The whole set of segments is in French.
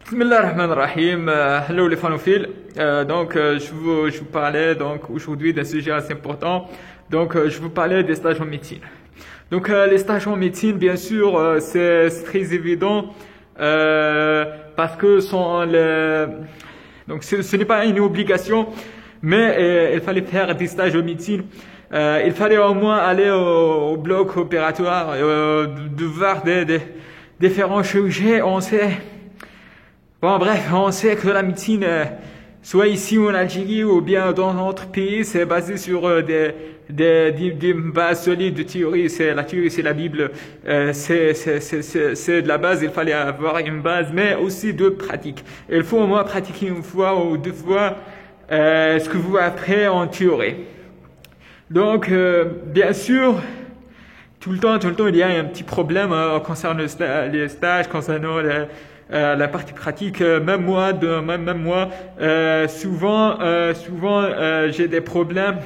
Bismillahirrahmanirrahim. Hello les fanophiles. Je vous parlais donc aujourd'hui d'un sujet assez important. Je vous parlais des stages en médecine. Les stages en médecine, bien sûr, c'est très évident parce que ce n'est pas une obligation, mais il fallait faire des stages en médecine. Il fallait au moins aller au bloc opératoire, de voir des différents chirurgiens. On sait que la médecine, soit ici en Algérie ou bien dans notre pays, c'est basé sur des bases solides de théorie. La théorie, c'est la Bible. C'est de la base. Il fallait avoir une base, mais aussi de pratique. Il faut au moins pratiquer une fois ou deux fois ce que vous apprenez en théorie. Bien sûr, tout le temps, il y a un petit problème concernant les stages, concernant la partie pratique. Même moi, souvent, j'ai des problèmes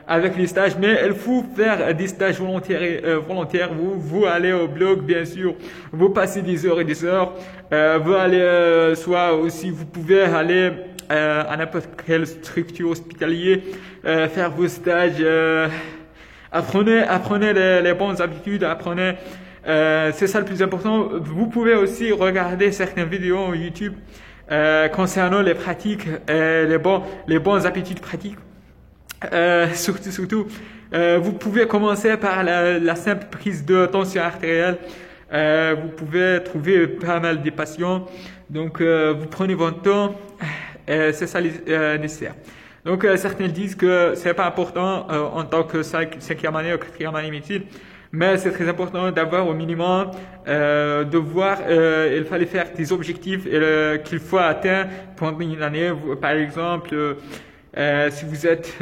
avec les stages, mais il faut faire des stages volontaires. Vous allez au bloc, bien sûr, vous passez des heures et des heures. Vous allez, soit aussi, vous pouvez aller à n'importe quelle structure hospitalière, faire vos stages. Apprenez les bonnes habitudes, c'est ça le plus important. Vous pouvez aussi regarder certaines vidéos YouTube concernant les pratiques, les bonnes habitudes pratiques. Surtout, vous pouvez commencer par la simple prise de tension artérielle. Vous pouvez trouver pas mal de patients. Vous prenez votre temps. C'est ça nécessaire. Certains disent que c'est pas important en tant que 5e année ou 4e année médecine, mais c'est très important d'avoir au minimum de voir. Il fallait faire des objectifs qu'il faut atteindre pendant une année. Par exemple, si vous êtes,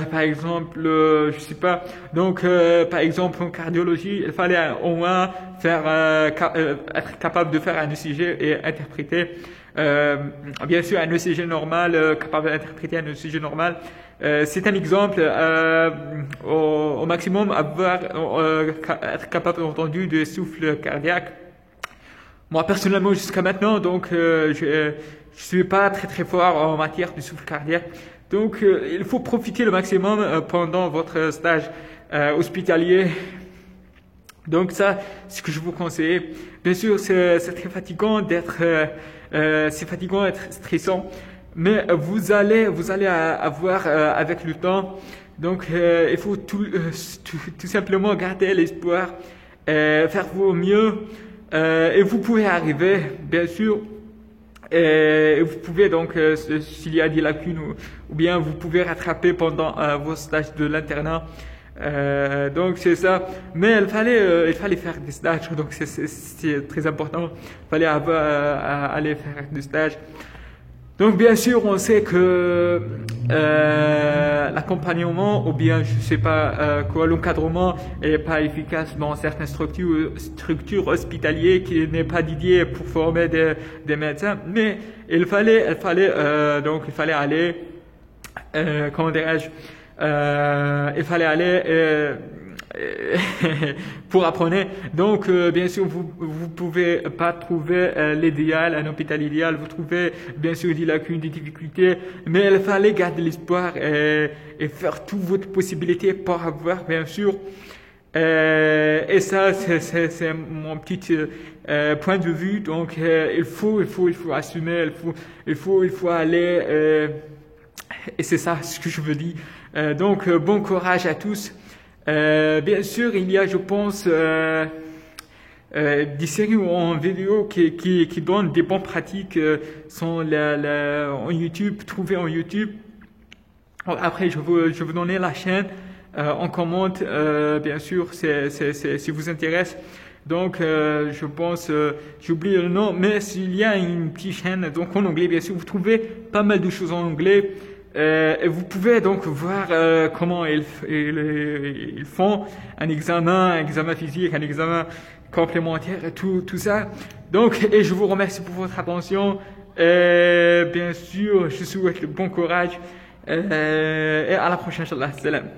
par exemple, je sais pas. Par exemple, en cardiologie, il fallait au moins être capable de faire un ECG et interpréter. Bien sûr, un ECG normal, capable d'interpréter un ECG normal. C'est un exemple. Au maximum, être capable entendu de souffle cardiaque. Moi, personnellement, jusqu'à maintenant, je suis pas très fort en matière de souffle cardiaque. Il faut profiter le maximum pendant votre stage hospitalier. Ça, c'est ce que je vous conseille. Bien sûr, c'est très fatigant c'est fatigant d'être stressant, mais vous allez avoir avec le temps. Il faut tout simplement garder l'espoir, faire vos mieux, et vous pouvez arriver, bien sûr. Et vous pouvez s'il y a des lacunes ou bien vous pouvez rattraper pendant vos stages de l'internat. C'est ça. Mais il fallait faire des stages. C'est très important. Il fallait aller faire des stages. Bien sûr, on sait que l'accompagnement ou bien je sais pas l'encadrement est pas efficace dans certaines structures hospitalières qui n'est pas dédiées pour former des médecins. Mais il fallait aller, comment dirais-je, il fallait aller pour apprendre. Bien sûr, vous pouvez pas trouver l'idéal, un hôpital idéal. Vous trouvez bien sûr des lacunes, des difficultés, mais il fallait garder l'espoir et faire toutes vos possibilités pour avoir, bien sûr. Et ça, c'est mon petit point de vue. Il faut assumer, il faut aller. Et c'est ça ce que je veux dire. Bon courage à tous. Bien sûr, il y a, je pense, des séries en vidéo qui donnent des bonnes pratiques en YouTube, trouvées en YouTube. Après, je vous donner la chaîne en commente, bien sûr, si vous intéresse. Je pense, j'oublie le nom, mais s'il y a une petite chaîne, en anglais, bien sûr, vous trouvez pas mal de choses en anglais. Et vous pouvez voir comment ils font un examen physique, un examen complémentaire, et tout ça. Et je vous remercie pour votre attention. Et bien sûr, je souhaite le bon courage. Et à la prochaine, Inch'Allah. Salam.